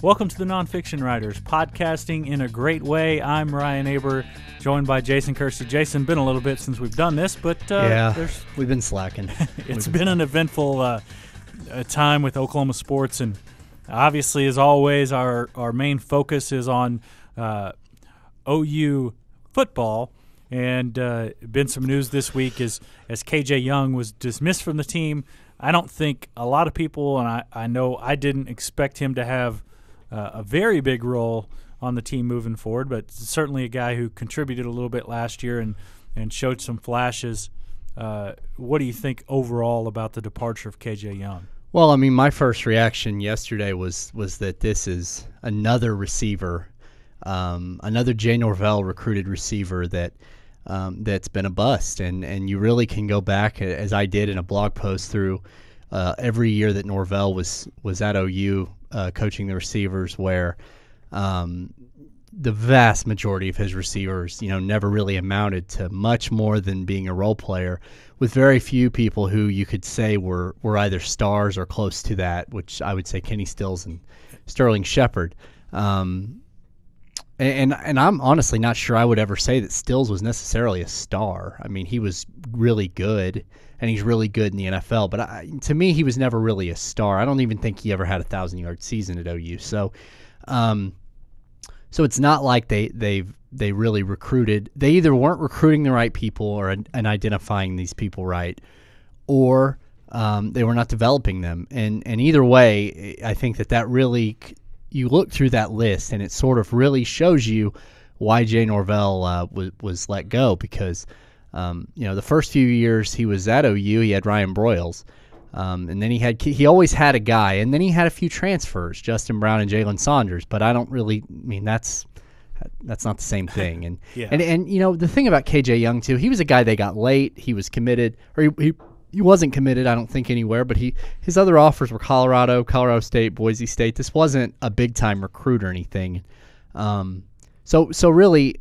Welcome to the Nonfiction Writers, podcasting in a great way. I'm Ryan Aber, joined by Jason Kersey. Jason, been a little bit since we've done this, but we've been slacking. It's been an eventful time with Oklahoma sports, and obviously, as always, our main focus is on OU football. And been some news this week as KJ Young was dismissed from the team. I don't think a lot of people, and I know I didn't expect him to have a very big role on the team moving forward, but certainly a guy who contributed a little bit last year and showed some flashes. What do you think overall about the departure of KJ Young? Well, I mean, my first reaction yesterday was that this is another receiver, another Jay Norvell recruited receiver that's been a bust, and you really can go back, as I did in a blog post, through every year that Norvell was at OU coaching the receivers, where the vast majority of his receivers, never really amounted to much more than being a role player, with very few people who you could say were either stars or close to that, which I would say Kenny Stills and Sterling Shepard. And I'm honestly not sure I would ever say that Stills was necessarily a star. I mean, he was really good, and he's really good in the NFL. But to me, he was never really a star. I don't even think he ever had a 1,000-yard season at OU. So it's not like they really recruited. They either weren't recruiting the right people and identifying these people right, or they were not developing them. And either way, I think that really. You look through that list, and it sort of really shows you why Jay Norvell was let go, because the first few years he was at OU, he had Ryan Broyles, and then he always had a guy, and then he had a few transfers, Justin Brown and Jalen Saunders. But I don't really, that's not the same thing. And yeah. and the thing about KJ Young too, he was a guy they got late. He was committed, or he wasn't committed, I don't think, anywhere, but his other offers were Colorado State, Boise State. This wasn't a big-time recruit or anything. So really,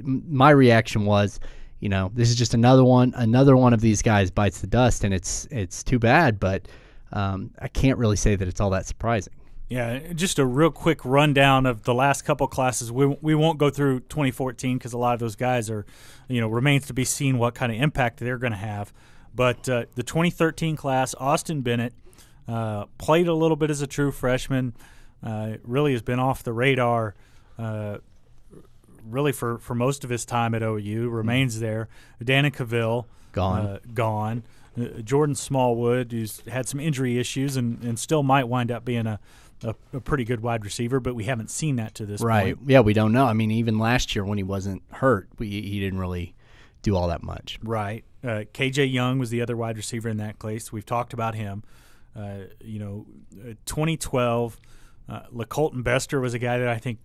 my reaction was, this is just another one of these guys bites the dust, and it's too bad, but I can't really say that it's all that surprising. Yeah, just a real quick rundown of the last couple classes. We won't go through 2014 because a lot of those guys are, remains to be seen what kind of impact they're going to have. But the 2013 class, Austin Bennett, played a little bit as a true freshman, really has been off the radar really for most of his time at OU, remains there. Danica Cavill, gone. Jordan Smallwood, who's had some injury issues and still might wind up being a pretty good wide receiver, but we haven't seen that to this point. Right, yeah, we don't know. I mean, even last year when he wasn't hurt, he didn't really do all that much. Right. KJ Young was the other wide receiver in that class. We've talked about him. 2012, LeColton Bester was a guy that I think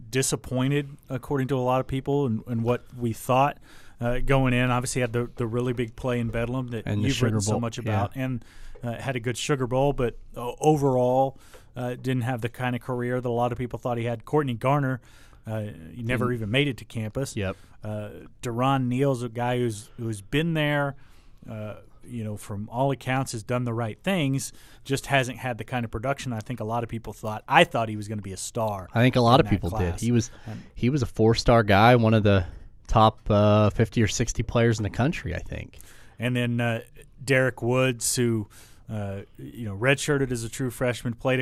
disappointed, according to a lot of people, and what we thought going in. Obviously had the really big play in Bedlam that you've written so much about, and had a good Sugar Bowl, but overall didn't have the kind of career that a lot of people thought he had. Courtney Garner, he never even made it to campus. Yep. Deron Neal's a guy who's been there, from all accounts has done the right things, just hasn't had the kind of production I think a lot of people thought. I thought he was going to be a star. I think a lot of people did. He was a 4-star guy, one of the top 50 or 60 players in the country, I think. And then Derek Woods, who redshirted as a true freshman, played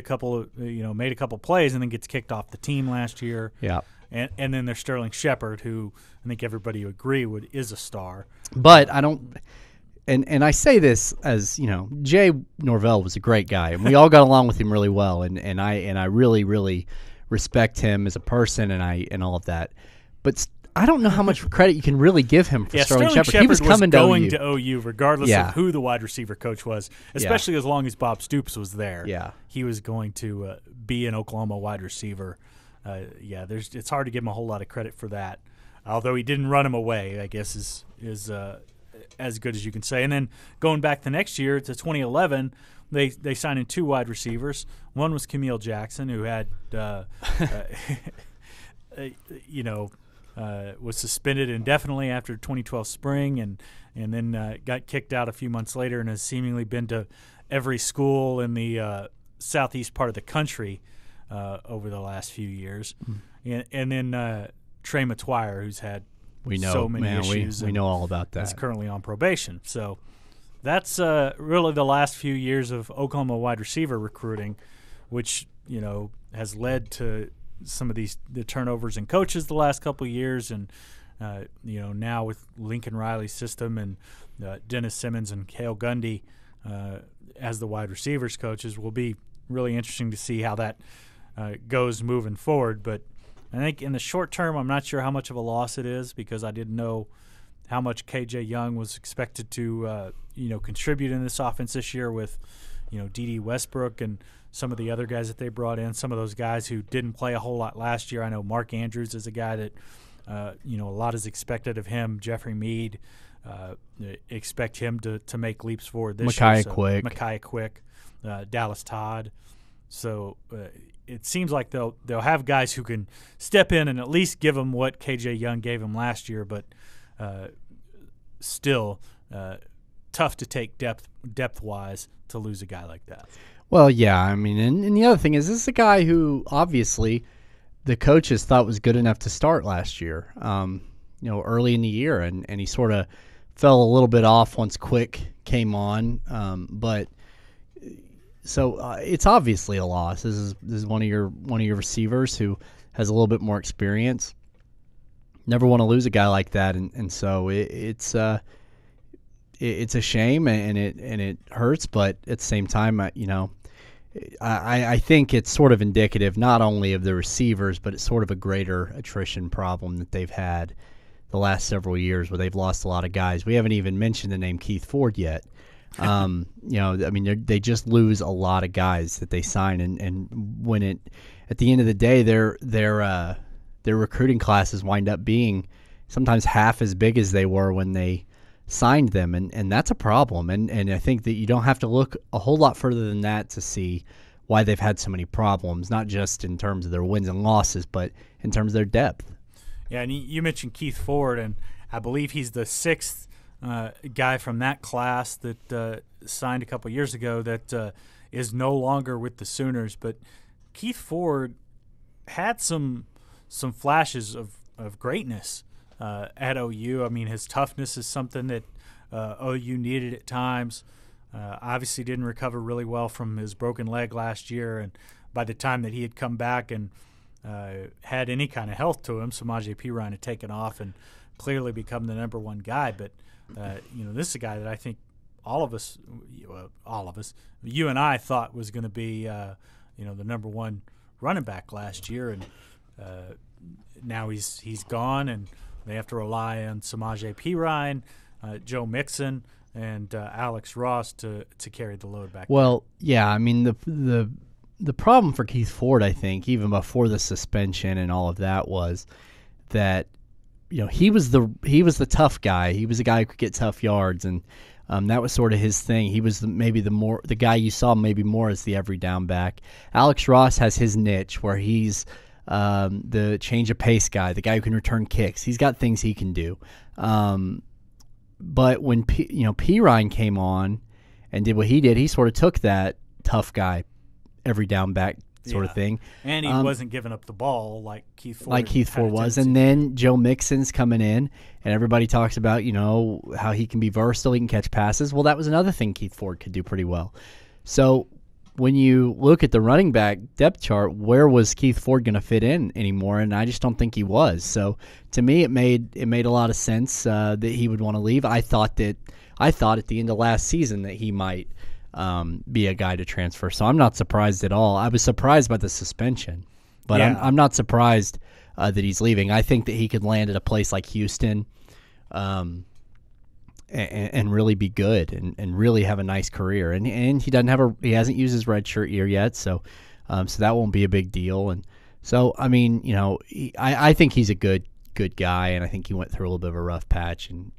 made a couple plays, and then gets kicked off the team last year. Yeah. And then there's Sterling Shepard, who I think everybody would agree is a star. But I don't – and I say this as, Jay Norvell was a great guy, and we all got along with him really well, and I really, really respect him as a person and all of that. But I don't know how much credit you can really give him for Sterling Shepard. He was coming going to OU regardless of who the wide receiver coach was, especially as long as Bob Stoops was there. Yeah. He was going to be an Oklahoma wide receiver. It's hard to give him a whole lot of credit for that. Although he didn't run him away, I guess is as good as you can say. And then going back the next year to 2011, they signed in 2 wide receivers. One was Camille Jackson, who had was suspended indefinitely after 2012 spring, and then got kicked out a few months later, and has seemingly been to every school in the southeast part of the country over the last few years. And then Trey McGuire, who's had so many issues. We know all about that. Is currently on probation. So that's really the last few years of Oklahoma wide receiver recruiting, which has led to some of the turnovers in coaches the last couple of years, and now with Lincoln Riley's system and Dennis Simmons and Cale Gundy as the wide receivers coaches, will be really interesting to see how that goes moving forward. But I think in the short term, I'm not sure how much of a loss it is, because I didn't know how much KJ Young was expected to contribute in this offense this year with D.D. Westbrook and some of the other guys that they brought in, some of those guys who didn't play a whole lot last year. I know Mark Andrews is a guy that a lot is expected of him. Jeffrey Mead, expect him to make leaps forward this year. Micaiah Quick, Dallas Todd. So it seems like they'll have guys who can step in and at least give them what KJ Young gave him last year, but still tough to take depth-wise to lose a guy like that. Well, yeah, I mean, and the other thing is, this is a guy who obviously the coaches thought was good enough to start last year, early in the year, and he sort of fell a little bit off once Quick came on, but so it's obviously a loss. This is one of your receivers who has a little bit more experience. Never want to lose a guy like that, and so it's a shame, and it hurts, but at the same time, I think it's sort of indicative not only of the receivers, but it's sort of a greater attrition problem that they've had the last several years, where they've lost a lot of guys. We haven't even mentioned the name Keith Ford yet. They just lose a lot of guys that they sign, and when at the end of the day, their recruiting classes wind up being sometimes half as big as they were when they signed them, and that's a problem. And I think that you don't have to look a whole lot further than that to see why they've had so many problems, not just in terms of their wins and losses, but in terms of their depth. Yeah, and you mentioned Keith Ford, and I believe he's the sixth guy from that class that signed a couple years ago that is no longer with the Sooners. But Keith Ford had some flashes of greatness at OU. I mean, his toughness is something that OU needed at times. Obviously didn't recover really well from his broken leg last year, and by the time that he had come back and had any kind of health to him, Samaje Perine had taken off and clearly become the number one guy. But this is a guy that I think all of us, you and I thought was going to be the number one running back last year, and now he's gone, and they have to rely on Samaje Perine, Joe Mixon, and Alex Ross to carry the load back. Well, yeah, I mean the problem for Keith Ford, I think, even before the suspension and all of that, was that he was the tough guy. He was the guy who could get tough yards, and that was sort of his thing. He was the guy you saw maybe more as the every down back. Alex Ross has his niche where he's the change of pace guy, the guy who can return kicks. He's got things he can do. But when Perine came on and did what he did, he sort of took that tough guy, every down back sort of thing. And he wasn't giving up the ball like Keith Ford was. And then Joe Mixon's coming in, and everybody talks about, how he can be versatile, he can catch passes. Well, that was another thing Keith Ford could do pretty well. So when you look at the running back depth chart, where was Keith Ford going to fit in anymore? And I just don't think he was. So to me, it made a lot of sense that he would want to leave. I thought at the end of last season that he might be a guy to transfer. So I'm not surprised at all. I was surprised by the suspension, but yeah. I'm not surprised that he's leaving. I think that he could land at a place like Houston, and really be good and really have a nice career. And he hasn't used his redshirt year yet, so that won't be a big deal. And so I mean, I think he's a good guy, and I think he went through a little bit of a rough patch, and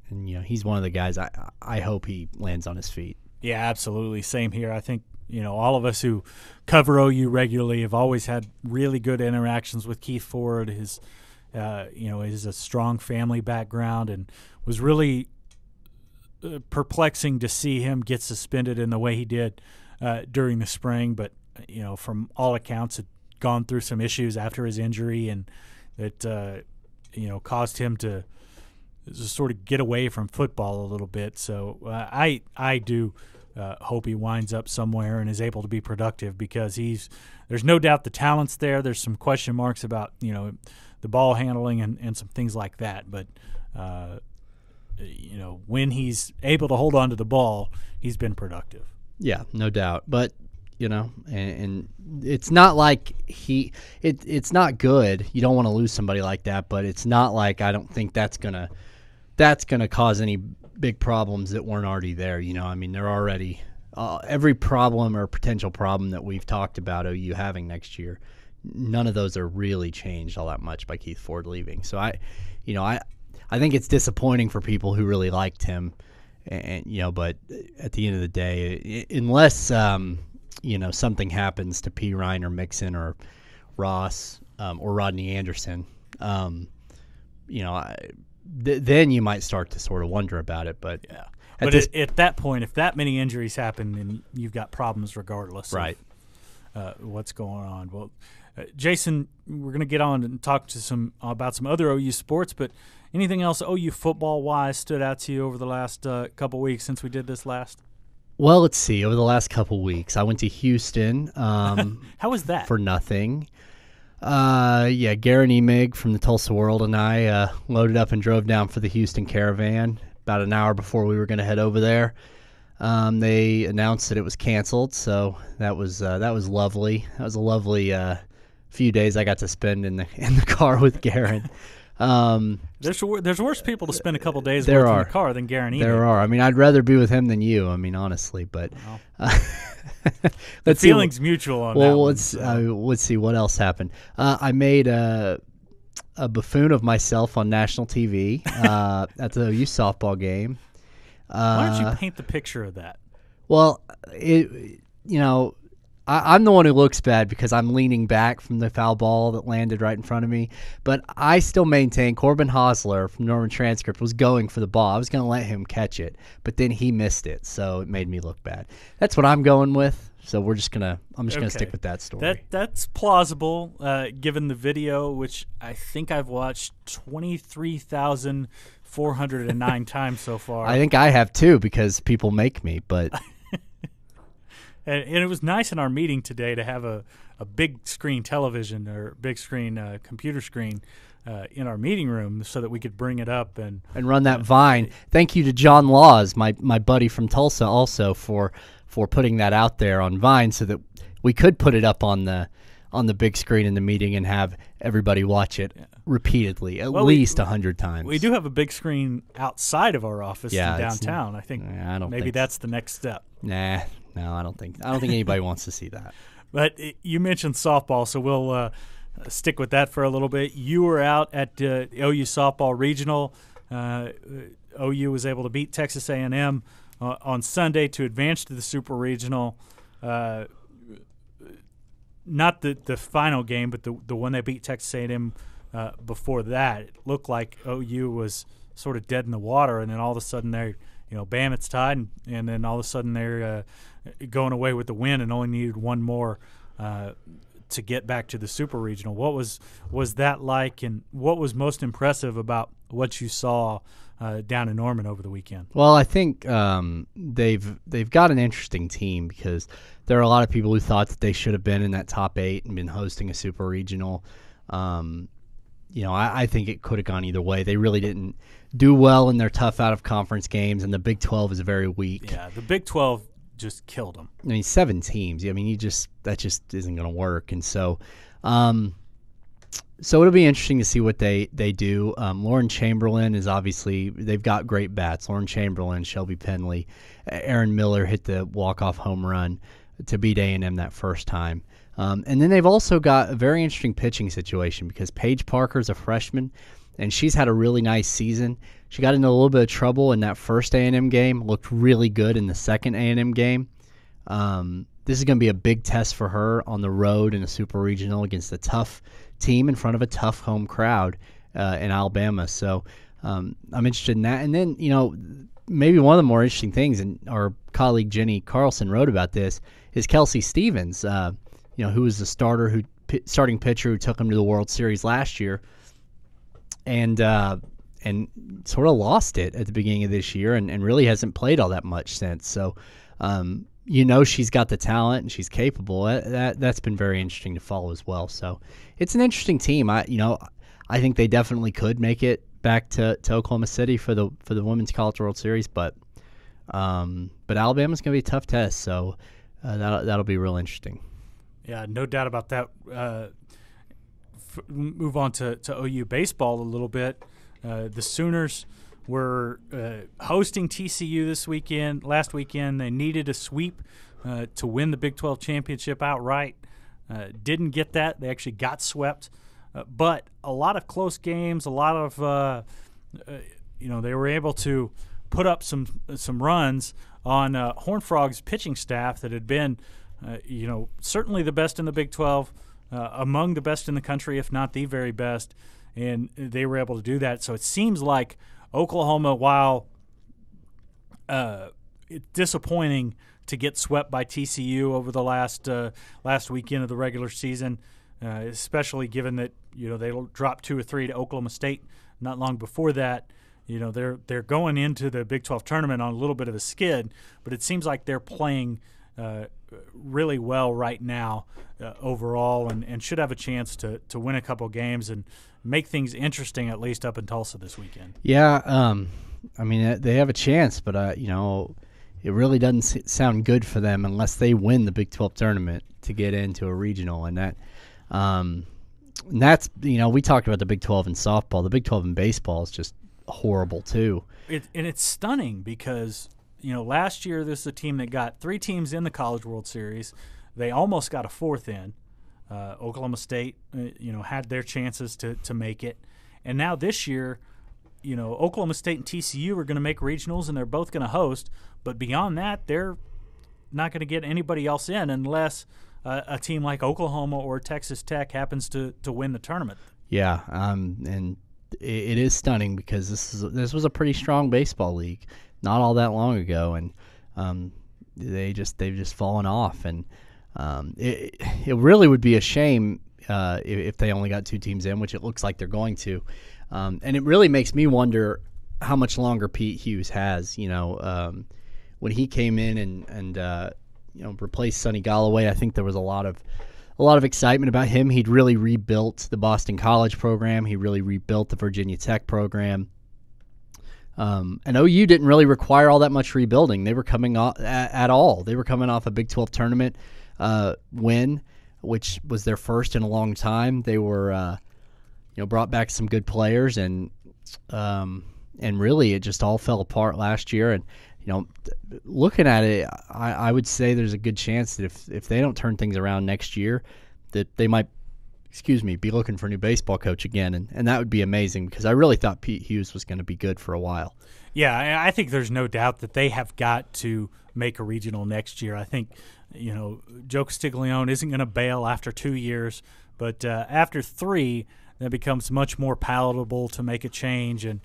he's one of the guys I hope he lands on his feet. Yeah, absolutely. Same here. I think all of us who cover OU regularly have always had really good interactions with Keith Ford. His he's a strong family background, and was really perplexing to see him get suspended in the way he did during the spring. But from all accounts, had gone through some issues after his injury, and it caused him to just sort of get away from football a little bit. So I do hope he winds up somewhere and is able to be productive, because there's no doubt the talent's there. There's some question marks about the ball handling and some things like that, but when he's able to hold on to the ball, he's been productive. Yeah, no doubt. But and it's not like it's not good. You don't want to lose somebody like that, but it's not like I don't think that's gonna cause any big problems that weren't already there. I mean, they're already every problem or potential problem that we've talked about OU having next year, none of those are really changed all that much by Keith Ford leaving. So I think it's disappointing for people who really liked him, and but at the end of the day, unless something happens to P. Ryan or Mixon or Ross or Rodney Anderson, then you might start to sort of wonder about it. But yeah, at that point, if that many injuries happen, then you've got problems regardless, right? Of what's going on. Well, Jason, we're going to get on and talk to about some other OU sports, but anything else OU football-wise stood out to you over the last couple weeks since we did this last? Well, let's see. Over the last couple weeks, I went to Houston. How was that? For nothing. Garen Emig from the Tulsa World and I loaded up and drove down for the Houston Caravan about an hour before we were going to head over there. They announced that it was canceled, so that was lovely. That was a lovely few days I got to spend in the car with Garen. There's worse people to spend a couple days with in the car than Garen Emig. There are. I mean, I'd rather be with him than you. I mean, honestly, but the feeling's mutual on that. Well, let's see what else happened. I made a buffoon of myself on national TV at the OU softball game. Why don't you paint the picture of that? Well, I'm the one who looks bad because I'm leaning back from the foul ball that landed right in front of me. But I still maintain Corbin Hosler from Norman Transcript was going for the ball. I was going to let him catch it, but then he missed it, so it made me look bad. That's what I'm going with. So I'm just gonna stick with that story. That's plausible, given the video, which I think I've watched 23,409 times so far. I think I have too, because people make me, but. And it was nice in our meeting today to have a big screen television or big screen computer screen in our meeting room so that we could bring it up and run that Vine. Thank you to John Laws, my buddy from Tulsa, also for putting that out there on Vine so that we could put it up on the big screen in the meeting and have everybody watch it repeatedly, at least 100 times. We do have a big screen outside of our office in downtown. I think maybe that's the next step. Nah. No, I don't think anybody wants to see that. But you mentioned softball, so we'll stick with that for a little bit. You were out at OU softball regional. OU was able to beat Texas A&M on Sunday to advance to the super regional. Not the final game, but the one they beat Texas A&M before that. It looked like OU was sort of dead in the water, and then all of a sudden they're bam, it's tied, and then all of a sudden they're going away with the win and only needed one more to get back to the super regional. What was that like, and what was most impressive about what you saw down in Norman over the weekend? Well, I think they've got an interesting team, because there are a lot of people who thought that they should have been in that top 8 and been hosting a super regional. I think it could have gone either way. They really didn't do well in their tough out-of-conference games, and the Big 12 is very weak. Yeah, the Big 12 just killed them. I mean, 7 teams. I mean, that just isn't going to work. And so it'll be interesting to see what they do. Lauren Chamberlain is obviously – they've got great bats. Lauren Chamberlain, Shelby Penley, Aaron Miller hit the walk-off home run to beat A&M that first time. And then they've also got a very interesting pitching situation, because Paige Parker's a freshman, and she's had a really nice season. She got into a little bit of trouble in that first A&M game, looked really good in the second A&M game. This is going to be a big test for her on the road in a super regional against a tough team in front of a tough home crowd in Alabama. So I'm interested in that. And then, maybe one of the more interesting things, and our colleague Jenny Carlson wrote about this, is Kelsey Stevens, who was the starter who starting pitcher who took him to the World Series last year, and sort of lost it at the beginning of this year, and really hasn't played all that much since. So, she's got the talent and she's capable. That's been very interesting to follow as well. So, it's an interesting team. I think they definitely could make it back to Oklahoma City for the Women's College World Series, but Alabama's going to be a tough test. So, that'll be real interesting. Yeah, no doubt about that. Move on to OU baseball a little bit. The Sooners were hosting TCU last weekend. They needed a sweep to win the Big 12 championship outright. Didn't get that. They actually got swept. But a lot of close games, a lot of they were able to put up some runs on Horned Frogs' pitching staff that had been certainly the best in the Big 12, among the best in the country, if not the very best. And they were able to do that. So it seems like Oklahoma, while it's disappointing to get swept by TCU over the last weekend of the regular season, especially given that they dropped 2 or 3 to Oklahoma State not long before that. They're going into the Big 12 tournament on a little bit of a skid, but it seems like they're playing really well right now overall, and should have a chance to win a couple games and make things interesting, at least up in Tulsa this weekend. Yeah, they have a chance, but it really doesn't sound good for them unless they win the Big 12 tournament to get into a regional, and that's we talked about the Big 12 in softball. The Big 12 in baseball is just horrible too. And it's stunning because last year this is a team that got 3 teams in the College World Series. They almost got a 4th in. Oklahoma State, had their chances to make it. And now this year, Oklahoma State and TCU are going to make regionals, and they're both going to host. But beyond that, they're not going to get anybody else in unless a team like Oklahoma or Texas Tech happens to win the tournament. Yeah, and it is stunning because this was a pretty strong baseball league not all that long ago, and they've just fallen off, and it really would be a shame if they only got 2 teams in, which it looks like they're going to, and it really makes me wonder how much longer Pete Hughes has. When he came in and replaced Sonny Galloway, I think there was a lot of excitement about him. He'd really rebuilt the Boston College program. He really rebuilt the Virginia Tech program. And OU didn't really require all that much rebuilding. They were coming off at all. They were coming off a Big 12 tournament win, which was their first in a long time. They were, brought back some good players, and really it just all fell apart last year. And looking at it, I would say there's a good chance that if they don't turn things around next year, that they might, be looking for a new baseball coach again, and that would be amazing because I really thought Pete Hughes was going to be good for a while. Yeah, I think there's no doubt that they have got to make a regional next year. I think, Joe Castiglione isn't going to bail after 2 years, but after 3, that becomes much more palatable to make a change. And,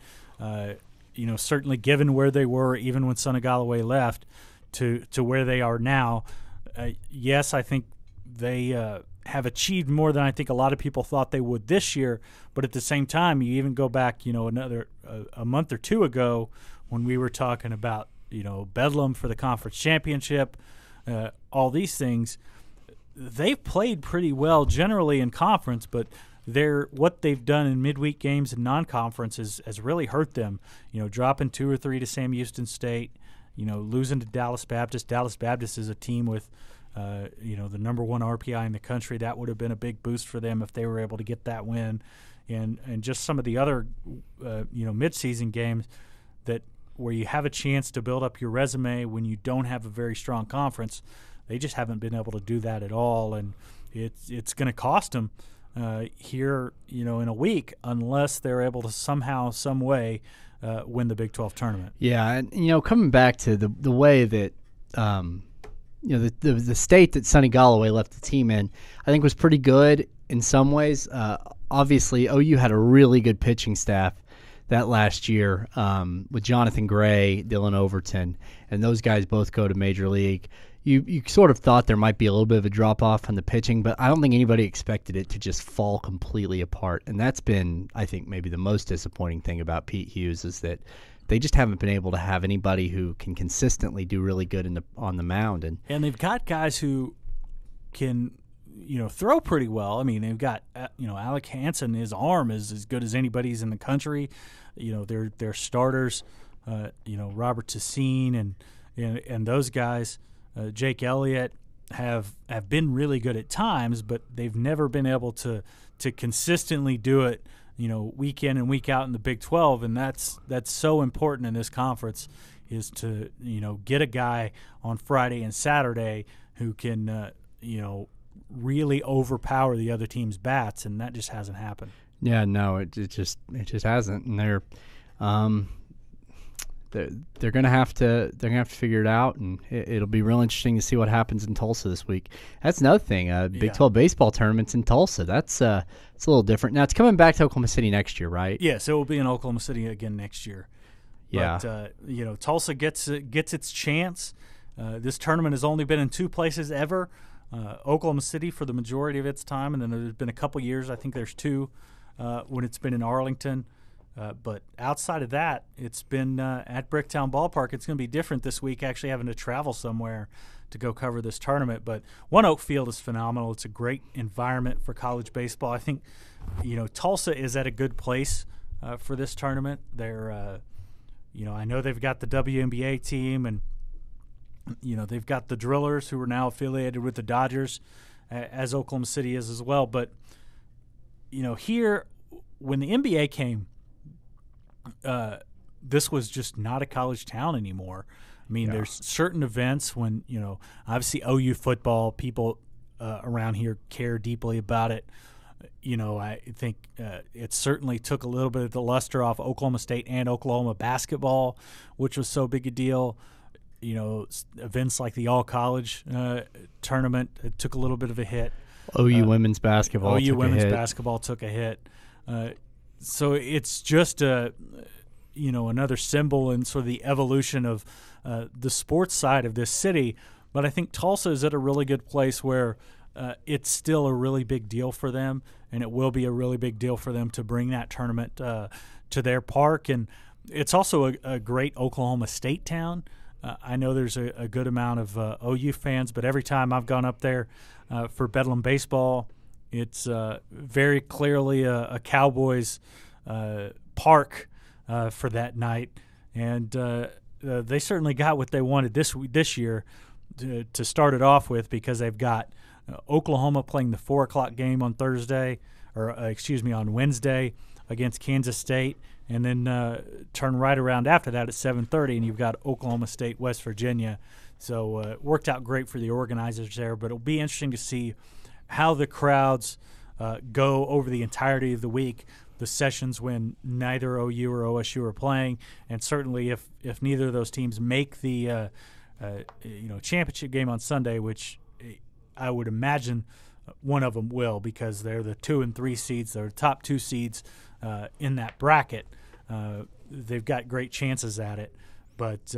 certainly given where they were, even when Sonny Galloway left, to where they are now, yes, I think they have achieved more than I think a lot of people thought they would this year. But at the same time, you even go back, a month or 2 ago when we were talking about, Bedlam for the conference championship, all these things. They've played pretty well generally in conference, but what they've done in midweek games and non-conference has really hurt them. Dropping 2 or 3 to Sam Houston State, losing to Dallas Baptist. Dallas Baptist is a team with the number 1 RPI in the country. That would have been a big boost for them if they were able to get that win. And just some of the other, midseason games where you have a chance to build up your resume when you don't have a very strong conference, they just haven't been able to do that at all. And it's going to cost them here, in a week unless they're able to somehow, some way win the Big 12 tournament. Yeah, and, coming back to the way that the state that Sonny Galloway left the team in, I think was pretty good in some ways. Obviously, OU had a really good pitching staff that last year with Jonathan Gray, Dylan Overton, and those guys both go to Major League. you sort of thought there might be a little bit of a drop-off on the pitching, but I don't think anybody expected it to just fall completely apart. And that's been, I think, maybe the most disappointing thing about Pete Hughes is that they just haven't been able to have anybody who can consistently do really good on the mound. And they've got guys who can, throw pretty well. I mean, they've got, Alec Hansen, his arm is as good as anybody's in the country. Their starters, Robert Tessine and those guys, Jake Elliott have been really good at times, but they've never been able to consistently do it, week in and week out in the Big 12, and that's so important in this conference is to, get a guy on Friday and Saturday who can, really overpower the other team's bats, and that just hasn't happened. Yeah, no, it just hasn't, and they're gonna have to figure it out, and it'll be real interesting to see what happens in Tulsa this week. That's another thing. Big 12 baseball tournaments in Tulsa. It's a little different. Now it's coming back to Oklahoma City next year, right? Yes, it will be in Oklahoma City again next year. Yeah. But Tulsa gets its chance. This tournament has only been in two places ever. Oklahoma City for the majority of its time, and then there's been a couple years. I think there's two when it's been in Arlington. But outside of that, it's been at Bricktown Ballpark. It's going to be different this week, actually having to travel somewhere to go cover this tournament. But One Oak Field is phenomenal. It's a great environment for college baseball. I think, Tulsa is at a good place for this tournament. They're, I know they've got the WNBA team, and, they've got the Drillers who are now affiliated with the Dodgers, as Oklahoma City is as well. But, here, when the NBA came, this was just not a college town anymore. I mean, There's certain events when, obviously OU football, people around here care deeply about it. I think it certainly took a little bit of the luster off Oklahoma State and Oklahoma basketball, which was so big a deal. Events like the all-college tournament, it took a little bit of a hit. OU women's basketball took a hit. So it's just another symbol in sort of the evolution of the sports side of this city. But I think Tulsa is at a really good place where it's still a really big deal for them, and it will be a really big deal for them to bring that tournament to their park. And it's also a great Oklahoma State town. I know there's a good amount of OU fans, but every time I've gone up there for Bedlam baseball, it's very clearly a Cowboys park for that night, and they certainly got what they wanted this year to start it off with, because they've got Oklahoma playing the 4 o'clock game on on Wednesday against Kansas State, and then turn right around after that at 7:30, and you've got Oklahoma State, West Virginia. So it worked out great for the organizers there, but it'll be interesting to see how the crowds go over the entirety of the week, the sessions when neither OU or OSU are playing, and certainly if neither of those teams make the championship game on Sunday, which I would imagine one of them will, because they're the 2 and 3 seeds, they're the top 2 seeds in that bracket. They've got great chances at it, but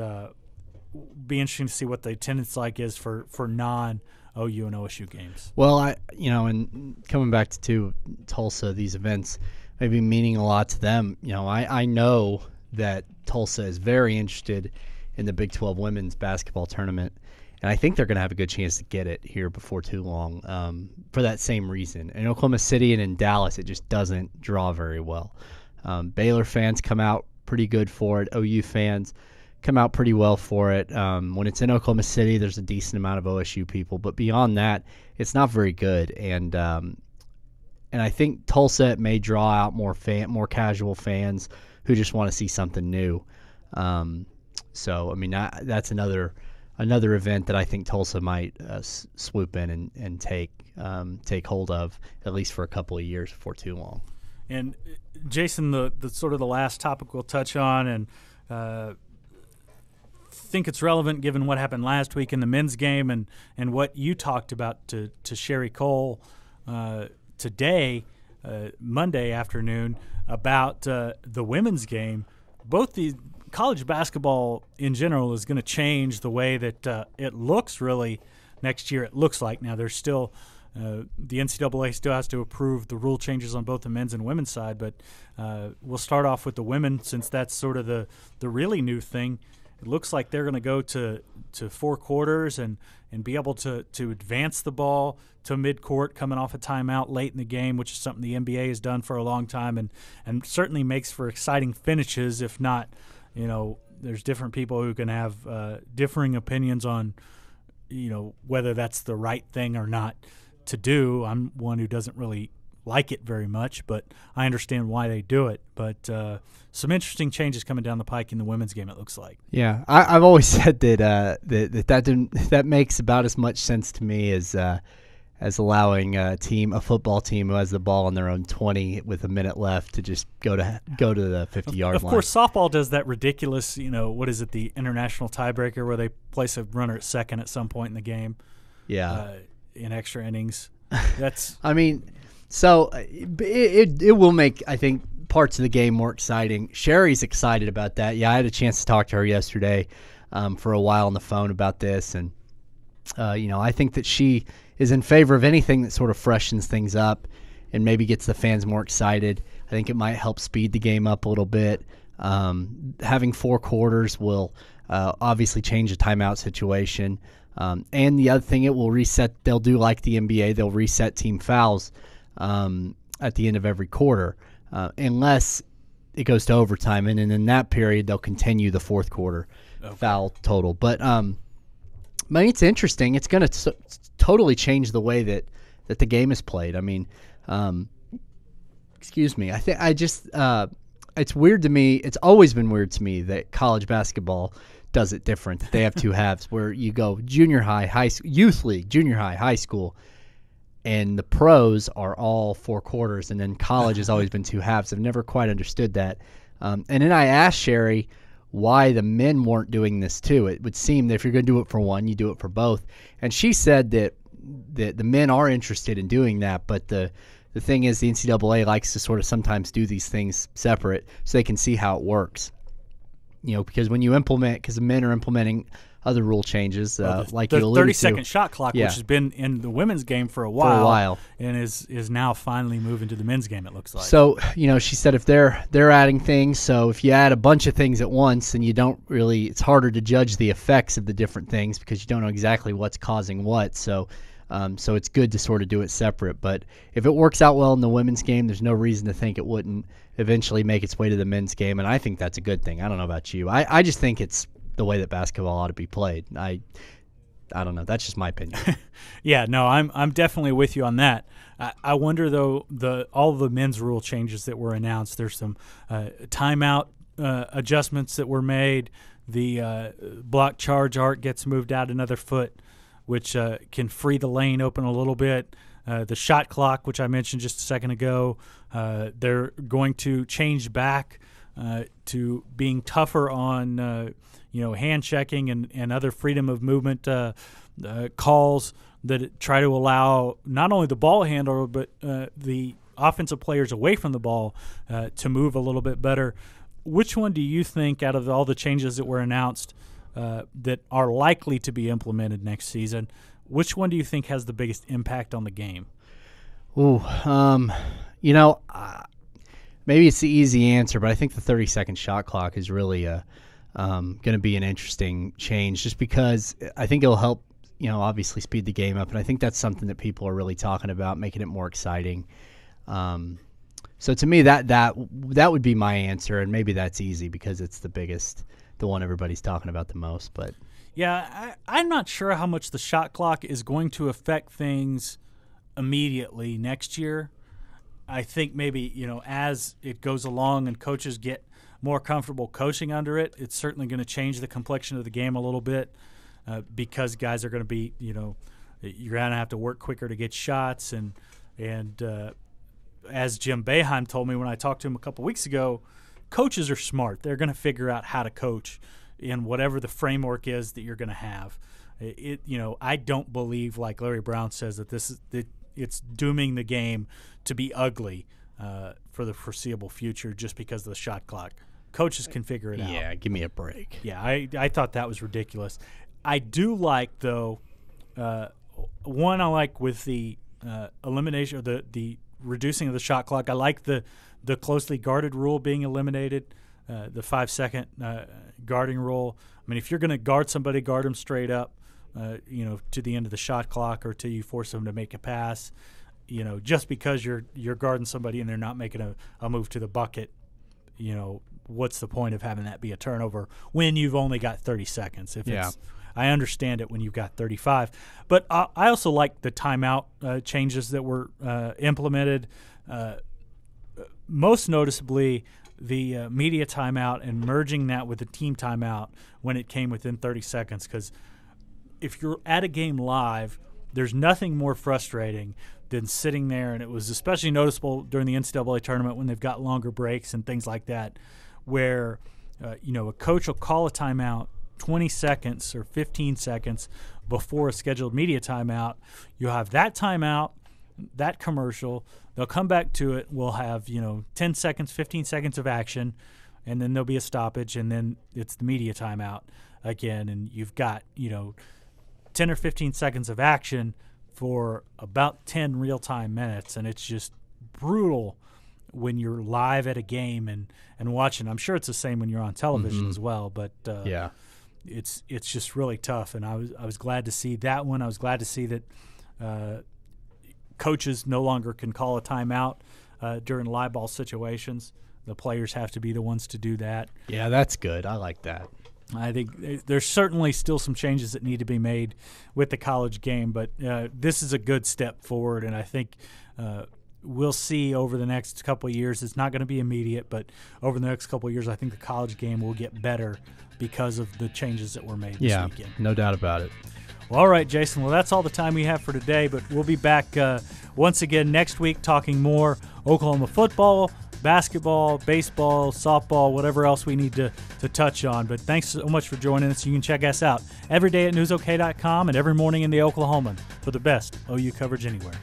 be interesting to see what the attendance like is for non-OU and OSU games. Well, and coming back to Tulsa, these events maybe meaning a lot to them. I know that Tulsa is very interested in the Big 12 women's basketball tournament, and I think they're going to have a good chance to get it here before too long for that same reason. In Oklahoma City and in Dallas, it just doesn't draw very well. Baylor fans come out pretty good for it. OU fans come out pretty well for it. When it's in Oklahoma City, there's a decent amount of OSU people, but beyond that, it's not very good. And I think Tulsa may draw out more casual fans who just want to see something new. So I mean, that's another event that I think Tulsa might swoop in and take hold of, at least for a couple of years before too long. And Jason, the sort of the last topic we'll touch on, and think it's relevant given what happened last week in the men's game and what you talked about to Sherry Cole today, Monday afternoon, about the women's game. Both college basketball in general is going to change the way that it looks really next year. It looks like now there's still the NCAA still has to approve the rule changes on both the men's and women's side, but we'll start off with the women since that's sort of the really new thing. It looks like they're going to go to 4 quarters and be able to advance the ball to midcourt coming off a timeout late in the game, which is something the NBA has done for a long time and certainly makes for exciting finishes. If not, there's different people who can have differing opinions on, whether that's the right thing or not to do. I'm one who doesn't really like it very much, but I understand why they do it. But some interesting changes coming down the pike in the women's game, it looks like. Yeah, I've always said that makes about as much sense to me as allowing a football team who has the ball on their own 20 with a minute left to just go to the 50-yard line. Of course, softball does that ridiculous, what is it, the international tiebreaker where they place a runner at second at some point in the game. Yeah. In extra innings. That's I mean, so it will make, I think, parts of the game more exciting. Sherry's excited about that. Yeah, I had a chance to talk to her yesterday for a while on the phone about this, and I think that she is in favor of anything that sort of freshens things up and maybe gets the fans more excited. I think it might help speed the game up a little bit. Having 4 quarters will obviously change the timeout situation. And the other thing, it will reset. They'll do like the NBA. They'll reset team fouls at the end of every quarter, unless it goes to overtime. And in that period, they'll continue the 4th quarter foul total. But it's interesting. It's going to totally change the way that the game is played. I mean, excuse me. It's weird to me. It's always been weird to me that college basketball does it different. They have 2 halves where you go junior high, youth league, junior high school, and the pros are all 4 quarters, and then college has always been 2 halves. I've never quite understood that. And then I asked Sherry why the men weren't doing this too. It would seem that if you're going to do it for one, you do it for both. And she said that the men are interested in doing that, but the thing is the NCAA likes to sort of sometimes do these things separate so they can see how it works. Because when you implement, because the men are implementing other rule changes, like you alluded to. The 30-second shot clock, which has been in the women's game for a while. And is now finally moving to the men's game, it looks like. So, she said if they're adding things, so if you add a bunch of things at once, then you don't really, it's harder to judge the effects of the different things because you don't know exactly what's causing what. So it's good to sort of do it separate. But if it works out well in the women's game, there's no reason to think it wouldn't eventually make its way to the men's game, and I think that's a good thing. I don't know about you. I just think it's the way that basketball ought to be played. I don't know. That's just my opinion. Yeah, no, I'm definitely with you on that. I wonder though, all the men's rule changes that were announced. There's some timeout adjustments that were made. The block charge arc gets moved out another foot, which can free the lane open a little bit. The shot clock, which I mentioned just a second ago, they're going to change back to being tougher on hand checking and other freedom of movement calls that try to allow not only the ball handler but the offensive players away from the ball to move a little bit better. Which one do you think, out of all the changes that were announced that are likely to be implemented next season, which one do you think has the biggest impact on the game? Ooh, maybe it's the easy answer, but I think the 30-second shot clock is really going to be an interesting change, just because I think it'll help, obviously speed the game up, and I think that's something that people are really talking about, making it more exciting. So to me, that would be my answer, and maybe that's easy because it's the one everybody's talking about the most, but. Yeah, I'm not sure how much the shot clock is going to affect things immediately next year. I think maybe, as it goes along and coaches get more comfortable coaching under it, it's certainly going to change the complexion of the game a little bit because guys are going to be, you're going to have to work quicker to get shots. And as Jim Boeheim told me when I talked to him a couple weeks ago, coaches are smart. They're going to figure out how to coach in whatever the framework is that you're going to have. I don't believe, like Larry Brown says, that it's dooming the game to be ugly for the foreseeable future just because of the shot clock. coaches can figure it out. Yeah, give me a break. Yeah, I thought that was ridiculous. I do like, though, one I like with the elimination or the reducing of the shot clock. I like the closely guarded rule being eliminated, the 5-second guarding rule. I mean, if you're going to guard somebody, guard them straight up, to the end of the shot clock or till you force them to make a pass. Just because you're guarding somebody and they're not making a move to the bucket, what's the point of having that be a turnover when you've only got 30 seconds? I understand it when you've got 35. But I also like the timeout changes that were implemented. Most noticeably, the media timeout and merging that with the team timeout when it came within 30 seconds. Because if you're at a game live, there's nothing more frustrating than sitting there, and it was especially noticeable during the NCAA tournament when they've got longer breaks and things like that, where a coach will call a timeout 20 seconds or 15 seconds before a scheduled media timeout. You'll have that timeout, that commercial. They'll come back to it. We'll have 10 seconds, 15 seconds of action, and then there'll be a stoppage, and then it's the media timeout again, and you've got 10 or 15 seconds of action for about 10 real-time minutes, and it's just brutal when you're live at a game and watching. I'm sure it's the same when you're on television as well, but it's just really tough. And I was glad to see that one. I was glad to see that coaches no longer can call a timeout during live ball situations. The players have to be the ones to do that. Yeah, that's good. I like that. I think there's certainly still some changes that need to be made with the college game, but this is a good step forward, and I think we'll see over the next couple of years. It's not going to be immediate, but over the next couple of years, I think the college game will get better because of the changes that were made this weekend. Yeah, no doubt about it. Well, all right, Jason. Well, that's all the time we have for today, but we'll be back once again next week talking more Oklahoma football, basketball, baseball, softball, whatever else we need to touch on. But thanks so much for joining us. You can check us out every day at newsok.com and every morning in the Oklahoman for the best OU coverage anywhere.